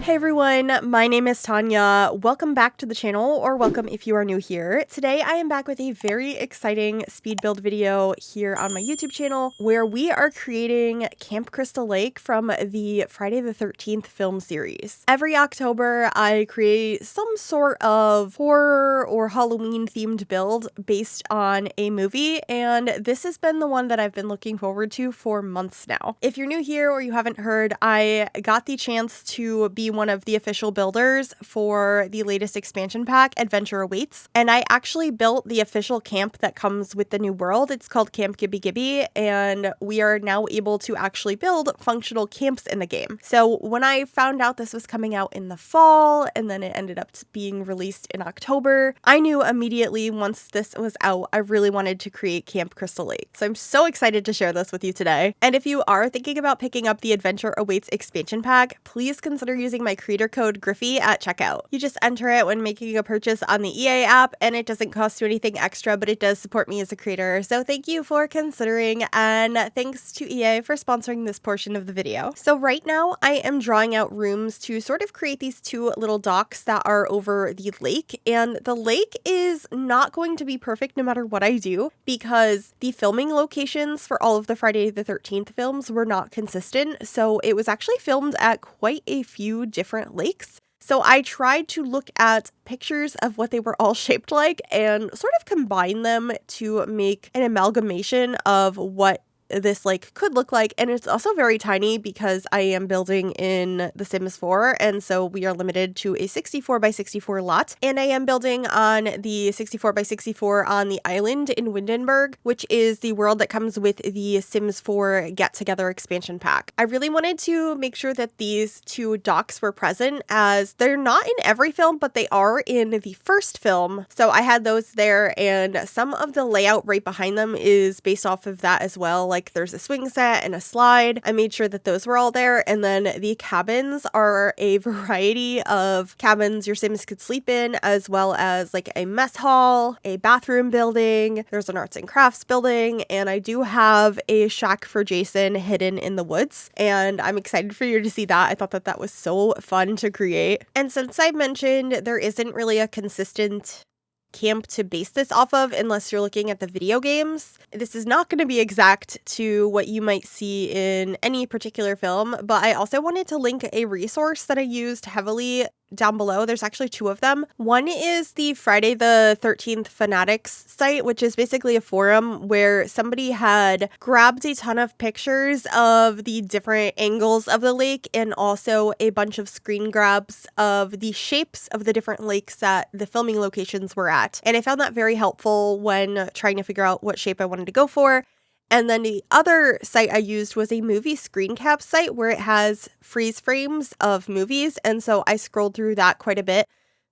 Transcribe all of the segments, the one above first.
Hey everyone, my name is Tanya. Welcome back to the channel, or welcome if you are new here. Today I am back with a very exciting speed build video here on my YouTube channel where we are creating Camp Crystal Lake from the Friday the 13th film series. Every October I create some sort of horror or Halloween themed build based on a movie, and this has been the one that I've been looking forward to for months now. If you're new here or you haven't heard, I got the chance to be one of the official builders for the latest expansion pack, Adventure Awaits, and I actually built the official camp that comes with the new world. It's called Camp Gibby Gibby, and we are now able to actually build functional camps in the game. So when I found out this was coming out in the fall, and then it ended up being released in October, I knew immediately once this was out, I really wanted to create Camp Crystal Lake. So I'm so excited to share this with you today. And if you are thinking about picking up the Adventure Awaits expansion pack, please consider using my creator code Gryphi at checkout. You just enter it when making a purchase on the EA app, and it doesn't cost you anything extra, but it does support me as a creator. So thank you for considering, and thanks to EA for sponsoring this portion of the video. So right now I am drawing out rooms to sort of create these two little docks that are over the lake, and the lake is not going to be perfect no matter what I do because the filming locations for all of the Friday the 13th films were not consistent. So it was actually filmed at quite a few different lakes. So I tried to look at pictures of what they were all shaped like and sort of combine them to make an amalgamation of what this lake could look like. And it's also very tiny because I am building in The Sims 4, and so we are limited to a 64 by 64 lot, and I am building on the 64 by 64 on the island in Windenburg, which is the world that comes with the Sims 4 Get Together expansion pack. I really wanted to make sure that these two docks were present, as they're not in every film, but they are in the first film, so I had those there, and some of the layout right behind them is based off of that as well. Like there's a swing set and a slide. I made sure that those were all there. And then the cabins are a variety of cabins your Sims could sleep in, as well as like a mess hall, a bathroom building, there's an arts and crafts building, and I do have a shack for Jason hidden in the woods, and I'm excited for you to see that. I thought that that was so fun to create. And since I mentioned there isn't really a consistent camp to base this off of unless you're looking at the video games, this is not going to be exact to what you might see in any particular film, but I also wanted to link a resource that I used heavily down below. There's actually two of them. One is the Friday the 13th Fanatics site, which is basically a forum where somebody had grabbed a ton of pictures of the different angles of the lake and also a bunch of screen grabs of the shapes of the different lakes that the filming locations were at. And I found that very helpful when trying to figure out what shape I wanted to go for. And then the other site I used was a movie screen cap site where it has freeze frames of movies. And so I scrolled through that quite a bit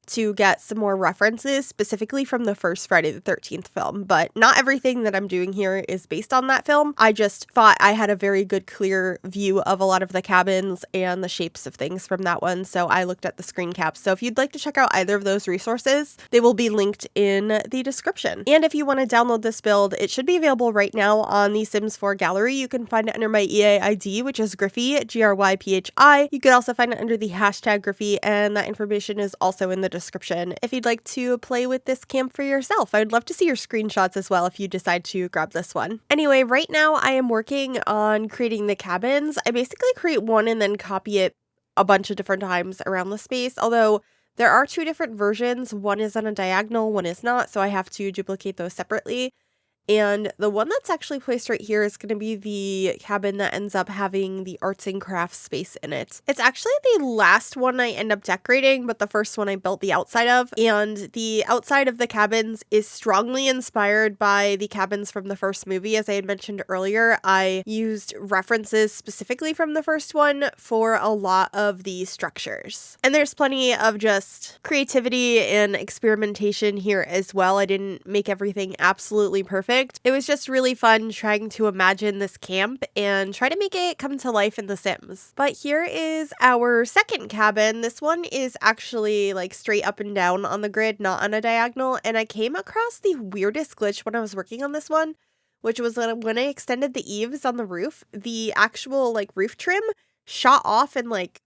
to get some more references specifically from the first Friday the 13th film. But not everything that I'm doing here is based on that film. I just thought I had a very good clear view of a lot of the cabins and the shapes of things from that one, so I looked at the screen caps. So if you'd like to check out either of those resources, they will be linked in the description. And if you want to download this build, it should be available right now on the Sims 4 gallery. You can find it under my EA ID, which is Gryphi, Gryphi. You could also find it under the hashtag Gryphi, and that information is also in the description if you'd like to play with this camp for yourself. I would love to see your screenshots as well if you decide to grab this one. Anyway, right now I am working on creating the cabins. I basically create one and then copy it a bunch of different times around the space, although there are two different versions. One is on a diagonal, one is not, so I have to duplicate those separately. And the one that's actually placed right here is going to be the cabin that ends up having the arts and crafts space in it. It's actually the last one I end up decorating, but the first one I built the outside of. And the outside of the cabins is strongly inspired by the cabins from the first movie. As I had mentioned earlier, I used references specifically from the first one for a lot of the structures. And there's plenty of just creativity and experimentation here as well. I didn't make everything absolutely perfect. It was just really fun trying to imagine this camp and try to make it come to life in The Sims. But here is our second cabin. This one is actually like straight up and down on the grid, not on a diagonal. And I came across the weirdest glitch when I was working on this one, which was when I extended the eaves on the roof, the actual like roof trim shot off and like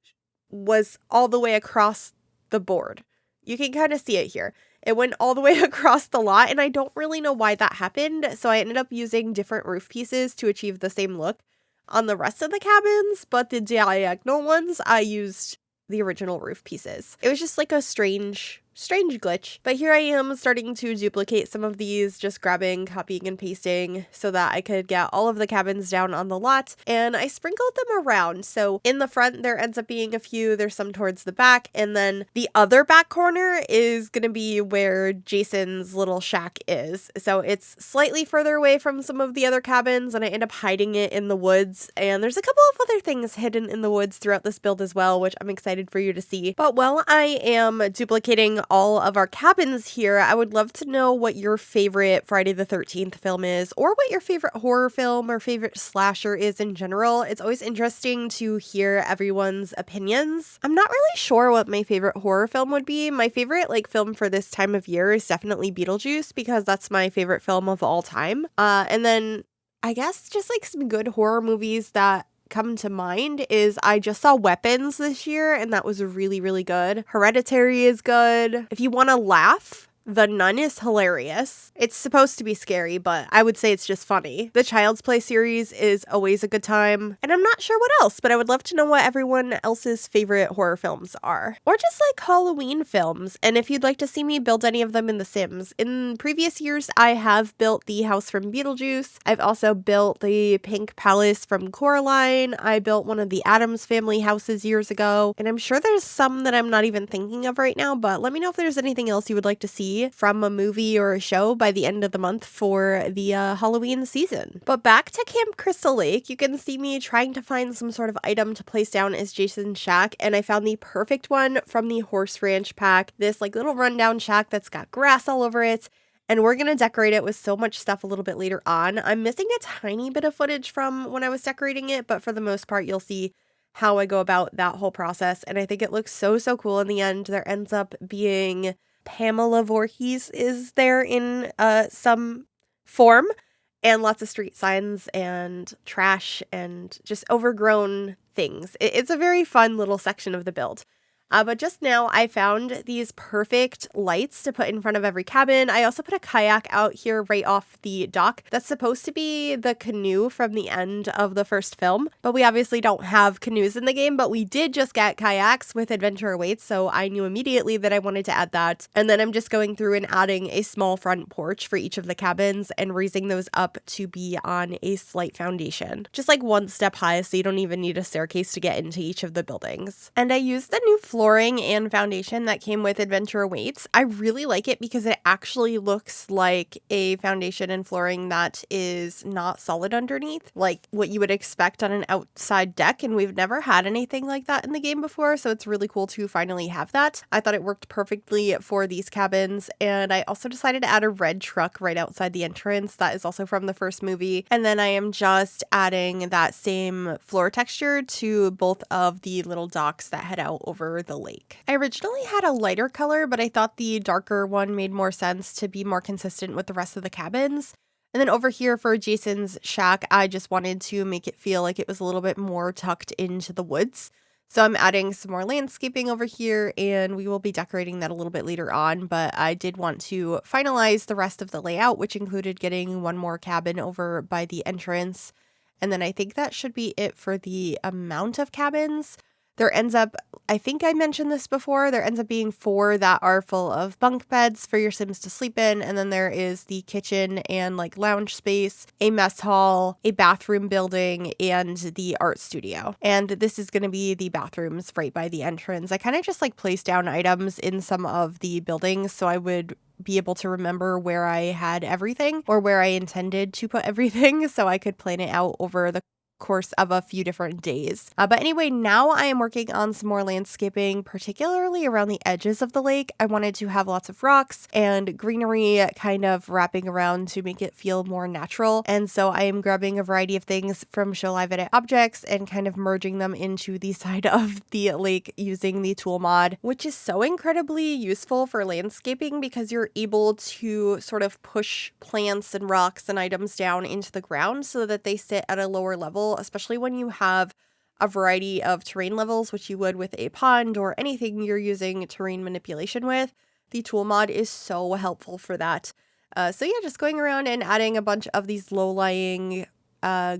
was all the way across the board. You can kind of see it here. It went all the way across the lot, and I don't really know why that happened, so I ended up using different roof pieces to achieve the same look on the rest of the cabins, but the diagonal ones, I used the original roof pieces. It was just like a strange glitch. But here I am starting to duplicate some of these, just grabbing, copying, and pasting so that I could get all of the cabins down on the lot, and I sprinkled them around. So in the front, there ends up being a few, there's some towards the back, and then the other back corner is gonna be where Jason's little shack is. So it's slightly further away from some of the other cabins, and I end up hiding it in the woods, and there's a couple of other things hidden in the woods throughout this build as well, which I'm excited for you to see. But while I am duplicating all of our cabins here, I would love to know what your favorite Friday the 13th film is, or what your favorite horror film or favorite slasher is in general. It's always interesting to hear everyone's opinions. I'm not really sure what my favorite horror film would be. My favorite film for this time of year is definitely Beetlejuice, because that's my favorite film of all time. And then I guess just some good horror movies that come to mind is I just saw Weapons this year, and that was really, really good. Hereditary is good. If you want to laugh, The Nun is hilarious. It's supposed to be scary, but I would say it's just funny. The Child's Play series is always a good time. And I'm not sure what else, but I would love to know what everyone else's favorite horror films are. Or just Halloween films. And if you'd like to see me build any of them in The Sims. In previous years, I have built the house from Beetlejuice. I've also built the Pink Palace from Coraline. I built one of the Addams Family houses years ago. And I'm sure there's some that I'm not even thinking of right now, but let me know if there's anything else you would like to see from a movie or a show by the end of the month for the Halloween season. But back to Camp Crystal Lake, you can see me trying to find some sort of item to place down as Jason's shack, and I found the perfect one from the Horse Ranch pack. This little rundown shack that's got grass all over it, and we're gonna decorate it with so much stuff a little bit later on. I'm missing a tiny bit of footage from when I was decorating it, but for the most part, you'll see how I go about that whole process, and I think it looks so cool in the end. There ends up being Pamela Voorhees is there in some form, and lots of street signs and trash and just overgrown things. It's a very fun little section of the build. But just now I found these perfect lights to put in front of every cabin. I also put a kayak out here right off the dock. That's supposed to be the canoe from the end of the first film, but we obviously don't have canoes in the game, but we did just get kayaks with Adventure Awaits, so I knew immediately that I wanted to add that. And then I'm just going through and adding a small front porch for each of the cabins and raising those up to be on a slight foundation. Just one step high, so you don't even need a staircase to get into each of the buildings. And I used the new flooring and foundation that came with Adventure Awaits. I really like it because it actually looks like a foundation and flooring that is not solid underneath, like what you would expect on an outside deck, and we've never had anything like that in the game before, so it's really cool to finally have that. I thought it worked perfectly for these cabins, and I also decided to add a red truck right outside the entrance. That is also from the first movie, and then I am just adding that same floor texture to both of the little docks that head out over the lake. I originally had a lighter color, but I thought the darker one made more sense to be more consistent with the rest of the cabins. And then over here for Jason's shack, I just wanted to make it feel like it was a little bit more tucked into the woods. So I'm adding some more landscaping over here, and we will be decorating that a little bit later on, but I did want to finalize the rest of the layout, which included getting one more cabin over by the entrance. And then I think that should be it for the amount of cabins. There ends up, I think I mentioned this before, there ends up being 4 that are full of bunk beds for your Sims to sleep in, and then there is the kitchen and lounge space, a mess hall, a bathroom building, and the art studio. And this is going to be the bathrooms right by the entrance. I kind of just placed down items in some of the buildings so I would be able to remember where I had everything or where I intended to put everything so I could plan it out over the course of a few different days. But anyway, now I am working on some more landscaping, particularly around the edges of the lake. I wanted to have lots of rocks and greenery kind of wrapping around to make it feel more natural. And so I am grabbing a variety of things from Show Live Edit Objects and kind of merging them into the side of the lake using the tool mod, which is so incredibly useful for landscaping because you're able to sort of push plants and rocks and items down into the ground so that they sit at a lower level, especially when you have a variety of terrain levels, which you would with a pond or anything you're using terrain manipulation with. The tool mod is so helpful for that. So yeah, just going around and adding a bunch of these low-lying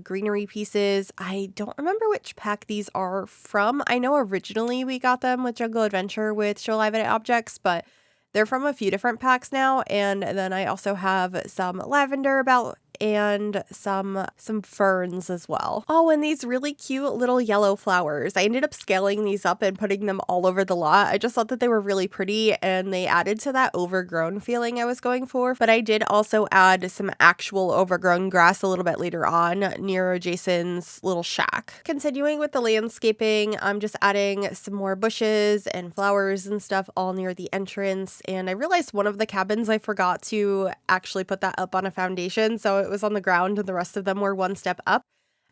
greenery pieces. I don't remember which pack these are from. I know originally we got them with Jungle Adventure with Show Live Edit Objects, but they're from a few different packs now. And then I also have some lavender about and some ferns as well. Oh, and these really cute little yellow flowers. I ended up scaling these up and putting them all over the lot. I just thought that they were really pretty and they added to that overgrown feeling I was going for. But I did also add some actual overgrown grass a little bit later on near Jason's little shack. Continuing with the landscaping, I'm just adding some more bushes and flowers and stuff all near the entrance. And I realized one of the cabins I forgot to actually put that up on a foundation, so it was on the ground and the rest of them were one step up.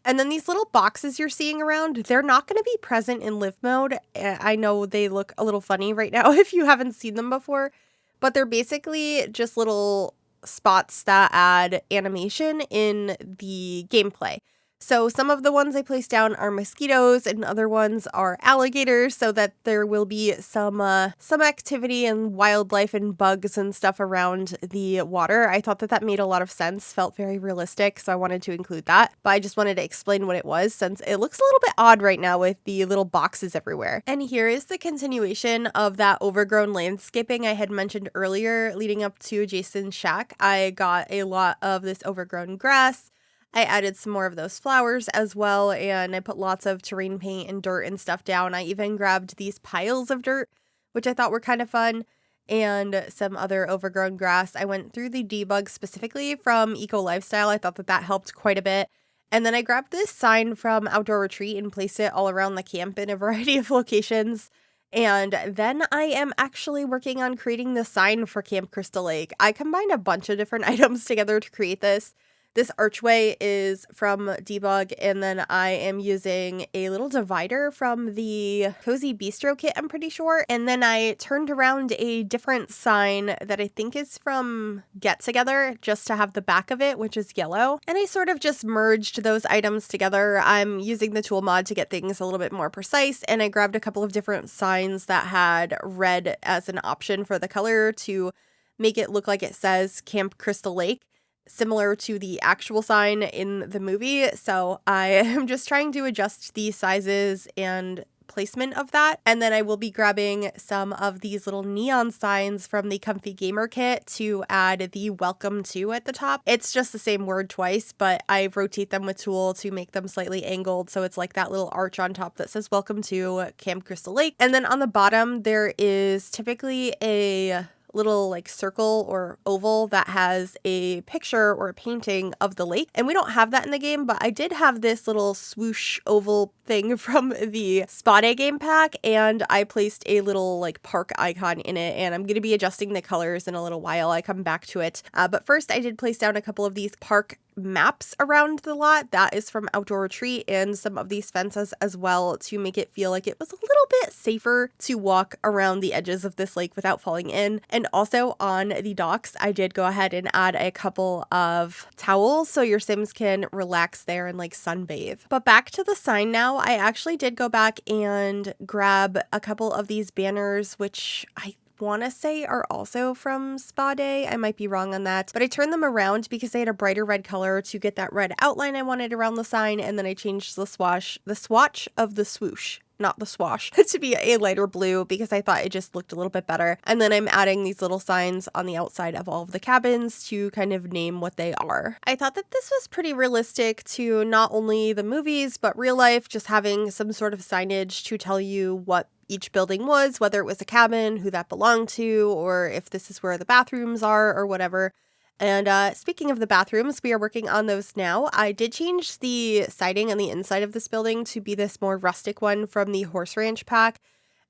And then these little boxes you're seeing around, they're not going to be present in live mode. I know they look a little funny right now if you haven't seen them before, but they're basically just little spots that add animation in the gameplay. So some of the ones I placed down are mosquitoes and other ones are alligators, so that there will be some activity and wildlife and bugs and stuff around the water. I thought that that made a lot of sense, felt very realistic, so I wanted to include that. But I just wanted to explain what it was since it looks a little bit odd right now with the little boxes everywhere. And here is the continuation of that overgrown landscaping I had mentioned earlier leading up to Jason's shack. I got a lot of this overgrown grass. I added some more of those flowers as well, and I put lots of terrain paint and dirt and stuff down. I even grabbed these piles of dirt, which I thought were kind of fun, and some other overgrown grass. I went through the debug specifically from Eco Lifestyle. I thought that that helped quite a bit. And then I grabbed this sign from Outdoor Retreat and placed it all around the camp in a variety of locations. And then I am actually working on creating the sign for Camp Crystal Lake. I combined a bunch of different items together to create this. This archway is from Debug, and then I am using a little divider from the Cozy Bistro kit, I'm pretty sure. And then I turned around a different sign that I think is from Get Together, just to have the back of it, which is yellow. And I sort of just merged those items together. I'm using the tool mod to get things a little bit more precise, and I grabbed a couple of different signs that had red as an option for the color to make it look like it says Camp Crystal Lake, similar to the actual sign in the movie. So I am just trying to adjust the sizes and placement of that. And then I will be grabbing some of these little neon signs from the Comfy Gamer kit to add the welcome to at the top. It's just the same word twice, but I rotate them with tool to make them slightly angled. So it's like that little arch on top that says welcome to Camp Crystal Lake. And then on the bottom, there is typically a little like circle or oval that has a picture or a painting of the lake. And we don't have that in the game, but I did have this little swoosh oval thing from the Spa Day game pack, and I placed a little like park icon in it, and I'm going to be adjusting the colors in a little while. I come back to it. But first I did place down a couple of these park maps around the lot. That is from Outdoor Retreat, and some of these fences as well to make it feel like it was a little bit safer to walk around the edges of this lake without falling in. And also on the docks, I did go ahead and add a couple of towels so your Sims can relax there and like sunbathe. But back to the sign now, I actually did go back and grab a couple of these banners, which I want to say are also from Spa Day. I might be wrong on that, but I turned them around because they had a brighter red color to get that red outline I wanted around the sign, and then I changed the swatch of the swoosh, not the swash, to be a lighter blue because I thought it just looked a little bit better. And then I'm adding these little signs on the outside of all of the cabins to kind of name what they are. I thought that this was pretty realistic to not only the movies, but real life, just having some sort of signage to tell you what each building was, whether it was a cabin, who that belonged to, or if this is where the bathrooms are or whatever. And speaking of the bathrooms, we are working on those now. I did change the siding on the inside of this building to be this more rustic one from the Horse Ranch pack.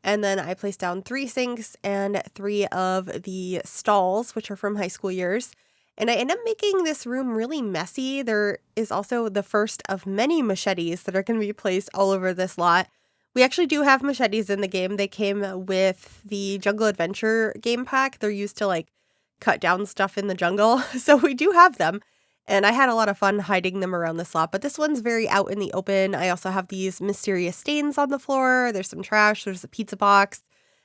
And then I placed down 3 sinks and 3 of the stalls, which are from high school years. And I end up making this room really messy. There is also the first of many machetes that are going to be placed all over this lot. We actually do have machetes in the game. They came with the Jungle Adventure game pack. They're used to like cut down stuff in the jungle. So we do have them. And I had a lot of fun hiding them around the slot, but this one's very out in the open. I also have these mysterious stains on the floor. There's some trash. There's a pizza box.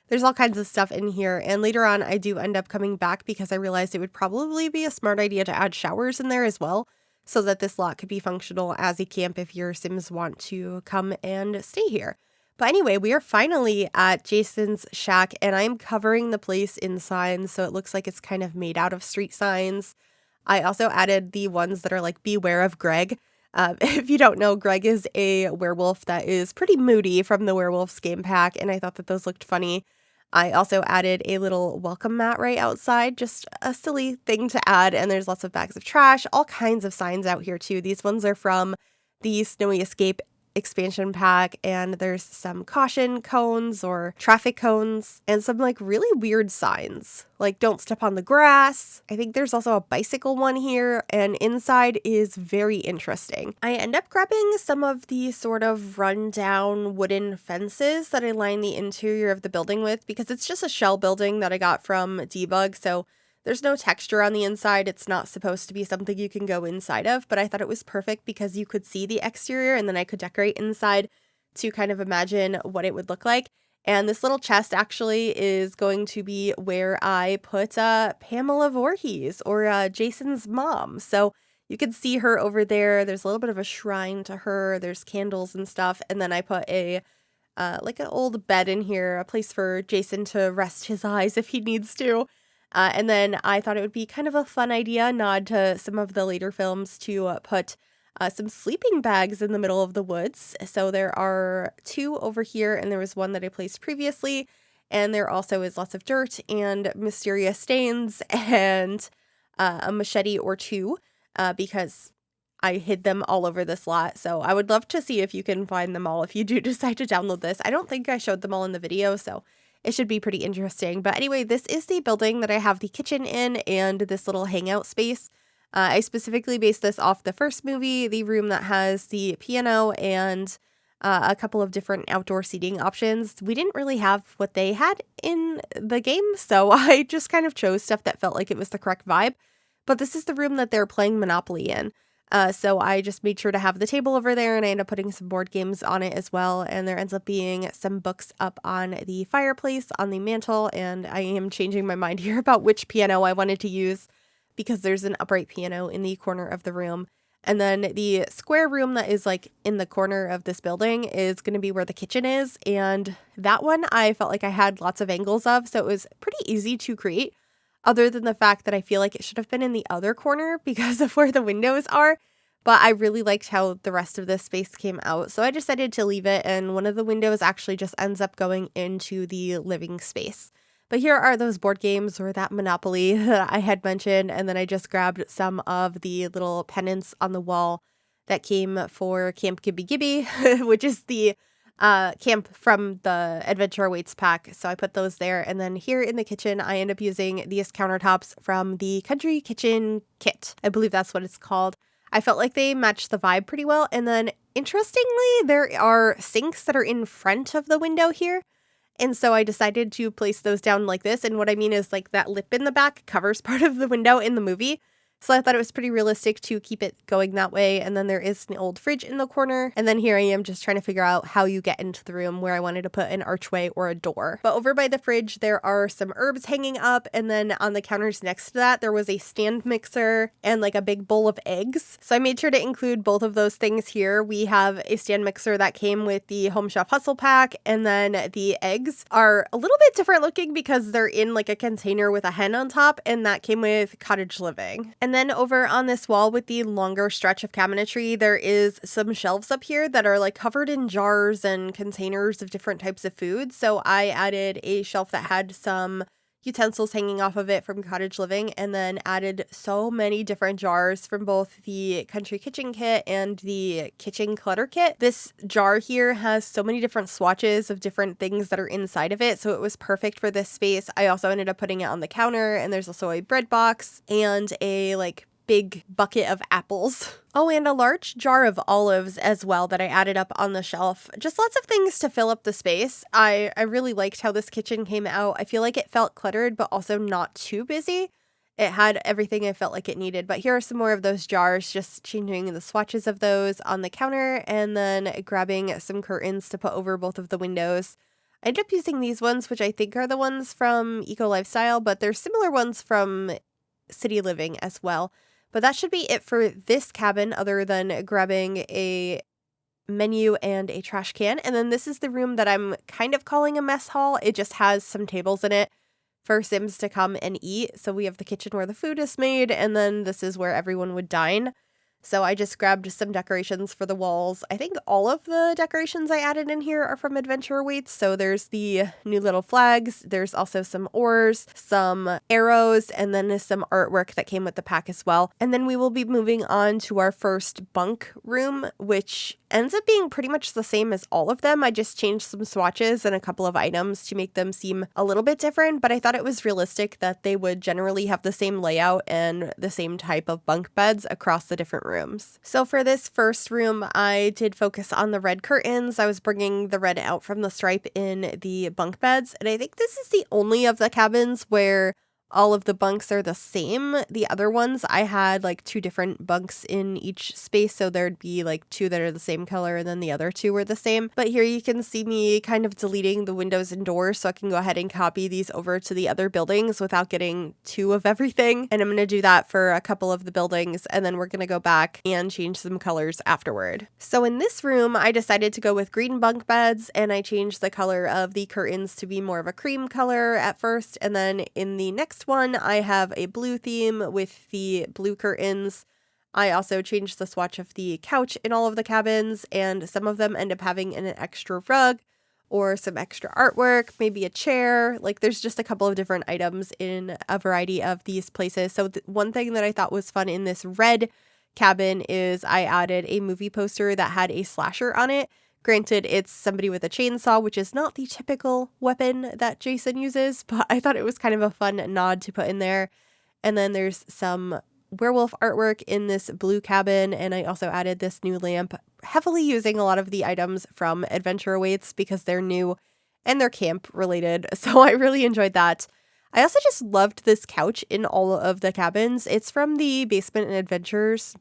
There's all kinds of stuff in here. And later on, I do end up coming back because I realized it would probably be a smart idea to add showers in there as well, so that this lot could be functional as a camp if your Sims want to come and stay here. But anyway, we are finally at Jason's shack, and I'm covering the place in signs, so it looks like it's kind of made out of street signs. I also added the ones that are like, beware of Greg. If you don't know, Greg is a werewolf that is pretty moody from the Werewolves game pack, and I thought that those looked funny. I also added a little welcome mat right outside, just a silly thing to add, and there's lots of bags of trash, all kinds of signs out here too. These ones are from the Snowy Escape expansion pack, and there's some caution cones or traffic cones and some like really weird signs like don't step on the grass. I think there's also a bicycle one here, and inside is very interesting. I end up grabbing some of the sort of rundown wooden fences that I line the interior of the building with because it's just a shell building that I got from Debug, so there's no texture on the inside. It's not supposed to be something you can go inside of, but I thought it was perfect because you could see the exterior and then I could decorate inside to kind of imagine what it would look like. And this little chest actually is going to be where I put Pamela Voorhees, or Jason's mom. So you can see her over there. There's a little bit of a shrine to her. There's candles and stuff. And then I put a like an old bed in here, a place for Jason to rest his eyes if he needs to. And then I thought it would be kind of a fun idea, nod to some of the later films, to put some sleeping bags in the middle of the woods. So there are 2 over here, and there was one that I placed previously. And there also is lots of dirt and mysterious stains and a machete or 2 because I hid them all over this lot. So I would love to see if you can find them all if you do decide to download this. I don't think I showed them all in the video, so it should be pretty interesting. But anyway, this is the building that I have the kitchen in and this little hangout space. I specifically based this off the first movie, the room that has the piano and a couple of different outdoor seating options. We didn't really have what they had in the game, so I just kind of chose stuff that felt like it was the correct vibe. But this is the room that they're playing Monopoly in. So I just made sure to have the table over there, and I ended up putting some board games on it as well. And there ends up being some books up on the fireplace on the mantle. And I am changing my mind here about which piano I wanted to use because there's an upright piano in the corner of the room. And then the square room that is like in the corner of this building is going to be where the kitchen is. And that one I felt like I had lots of angles of, so it was pretty easy to create. Other than the fact that I feel like it should have been in the other corner because of where the windows are. But I really liked how the rest of this space came out, so I decided to leave it, and one of the windows actually just ends up going into the living space. But here are those board games, or that Monopoly that I had mentioned, and then I just grabbed some of the little pennants on the wall that came for Camp Gibby Gibby, which is the camp from the Adventure Awaits pack. So I put those there. And then here in the kitchen, I end up using these countertops from the Country Kitchen Kit. I believe that's what it's called. I felt like they matched the vibe pretty well. And then interestingly, there are sinks that are in front of the window here. And so I decided to place those down like this. And what I mean is like that lip in the back covers part of the window in the movie. So I thought it was pretty realistic to keep it going that way. And then there is an old fridge in the corner. And then here I am just trying to figure out how you get into the room where I wanted to put an archway or a door. But over by the fridge, there are some herbs hanging up. And then on the counters next to that, there was a stand mixer and like a big bowl of eggs. So I made sure to include both of those things here. We have a stand mixer that came with the Home Chef Hustle pack. And then the eggs are a little bit different looking because they're in like a container with a hen on top. And that came with Cottage Living. And then over on this wall with the longer stretch of cabinetry, there is some shelves up here that are like covered in jars and containers of different types of food. So I added a shelf that had some utensils hanging off of it from Cottage Living, and then added so many different jars from both the Country Kitchen Kit and the Kitchen Clutter Kit. This jar here has so many different swatches of different things that are inside of it, so it was perfect for this space. I also ended up putting it on the counter, and there's also a bread box and a like big bucket of apples. Oh, and a large jar of olives as well that I added up on the shelf. Just lots of things to fill up the space. I really liked how this kitchen came out. I feel like it felt cluttered, but also not too busy. It had everything I felt like it needed, but here are some more of those jars, just changing the swatches of those on the counter and then grabbing some curtains to put over both of the windows. I ended up using these ones, which I think are the ones from Eco Lifestyle, but there's similar ones from City Living as well. But that should be it for this cabin, other than grabbing a menu and a trash can. And then this is the room that I'm kind of calling a mess hall. It just has some tables in it for Sims to come and eat. So we have the kitchen where the food is made, and then this is where everyone would dine. So I just grabbed some decorations for the walls. I think all of the decorations I added in here are from Adventure Awaits. So there's the new little flags. There's also some oars, some arrows, and then some artwork that came with the pack as well. And then we will be moving on to our first bunk room, which ends up being pretty much the same as all of them. I just changed some swatches and a couple of items to make them seem a little bit different, but I thought it was realistic that they would generally have the same layout and the same type of bunk beds across the different rooms. So for this first room, I did focus on the red curtains. I was bringing the red out from the stripe in the bunk beds, and I think this is the only of the cabins where all of the bunks are the same. The other ones, I had like 2 different bunks in each space, so there'd be like 2 that are the same color and then the other 2 were the same. But here you can see me kind of deleting the windows and doors, so I can go ahead and copy these over to the other buildings without getting 2 of everything. And I'm going to do that for a couple of the buildings, and then we're going to go back and change some colors afterward. So in this room, I decided to go with green bunk beds, and I changed the color of the curtains to be more of a cream color at first, and then in the next one, I have a blue theme with the blue curtains. I also changed the swatch of the couch in all of the cabins, and some of them end up having an extra rug or some extra artwork, maybe a chair. Like there's just a couple of different items in a variety of these places. So one thing that I thought was fun in this red cabin is I added a movie poster that had a slasher on it. Granted, it's somebody with a chainsaw, which is not the typical weapon that Jason uses, but I thought it was kind of a fun nod to put in there. And then there's some werewolf artwork in this blue cabin, and I also added this new lamp, heavily using a lot of the items from Adventure Awaits because they're new and they're camp related, so I really enjoyed that. I also just loved this couch in all of the cabins. It's from the Basement Treasures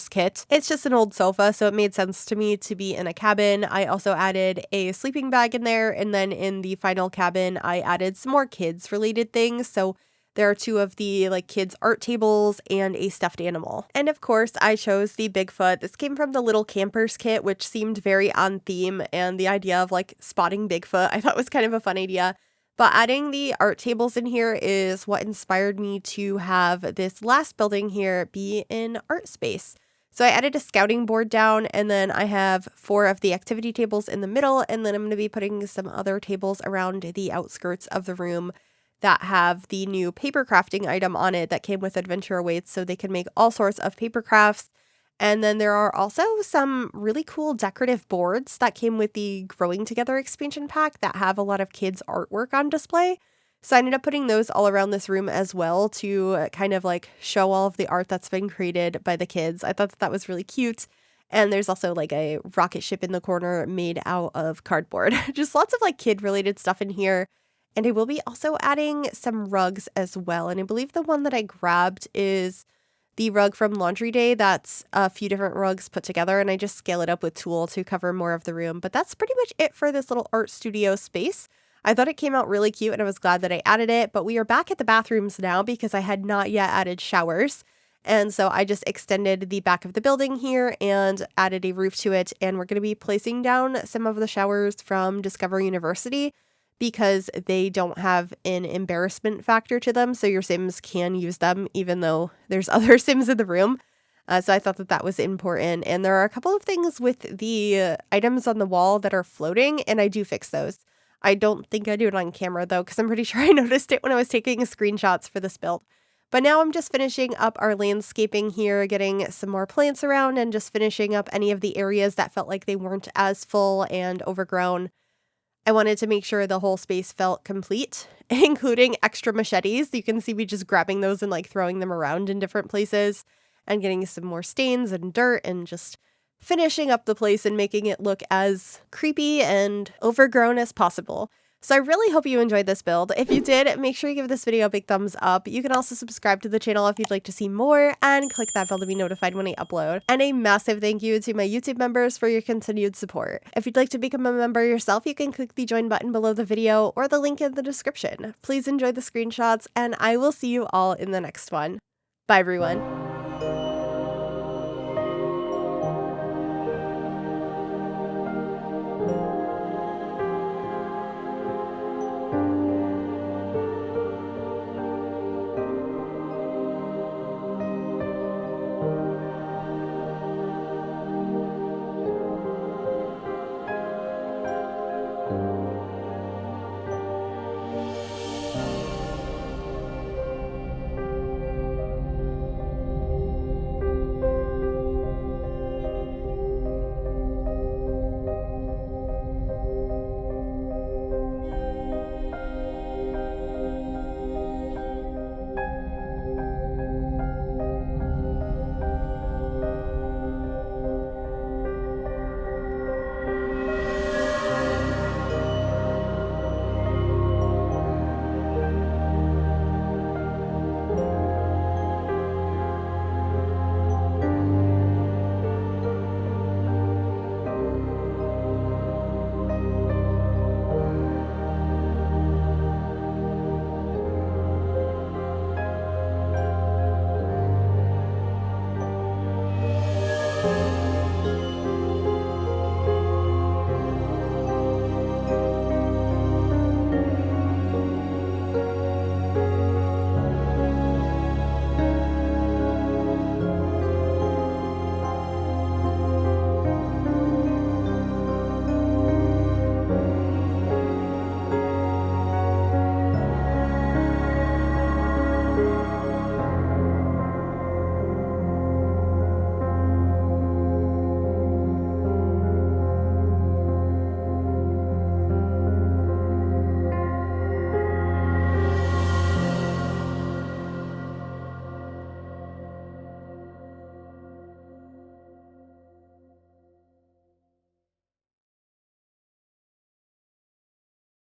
kit. It's just an old sofa, so it made sense to me to be in a cabin. I also added a sleeping bag in there, and then in the final cabin, I added some more kids related things. So there are 2 of the kids art tables and a stuffed animal. And of course, I chose the Bigfoot. This came from the Little Campers kit, which seemed very on theme, and the idea of spotting Bigfoot I thought was kind of a fun idea. But adding the art tables in here is what inspired me to have this last building here be an art space. So I added a scouting board down, and then I have 4 of the activity tables in the middle, and then I'm going to be putting some other tables around the outskirts of the room that have the new paper crafting item on it that came with Adventure Awaits, so they can make all sorts of paper crafts. And then there are also some really cool decorative boards that came with the Growing Together expansion pack that have a lot of kids' artwork on display. So I ended up putting those all around this room as well to kind of show all of the art that's been created by the kids. I thought that was really cute. And there's also a rocket ship in the corner made out of cardboard. Just lots of kid related stuff in here. And I will be also adding some rugs as well. And I believe the one that I grabbed is the rug from Laundry Day. That's a few different rugs put together, and I just scale it up with tulle to cover more of the room. But that's pretty much it for this little art studio space. I thought it came out really cute, and I was glad that I added it. But we are back at the bathrooms now because I had not yet added showers. And so I just extended the back of the building here and added a roof to it. And we're going to be placing down some of the showers from Discover University because they don't have an embarrassment factor to them, so your Sims can use them even though there's other Sims in the room. So I thought that that was important. And there are a couple of things with the items on the wall that are floating, and I do fix those. I don't think I do it on camera though, because I'm pretty sure I noticed it when I was taking screenshots for this build. But now I'm just finishing up our landscaping here, getting some more plants around and just finishing up any of the areas that felt like they weren't as full and overgrown. I wanted to make sure the whole space felt complete, including extra machetes. You can see me just grabbing those and throwing them around in different places and getting some more stains and dirt and just finishing up the place and making it look as creepy and overgrown as possible. So I really hope you enjoyed this build. If you did, make sure you give this video a big thumbs up. You can also subscribe to the channel if you'd like to see more, and click that bell to be notified when I upload. And a massive thank you to my YouTube members for your continued support. If you'd like to become a member yourself, you can click the join button below the video or the link in the description. Please enjoy the screenshots, and I will see you all in the next one. Bye everyone.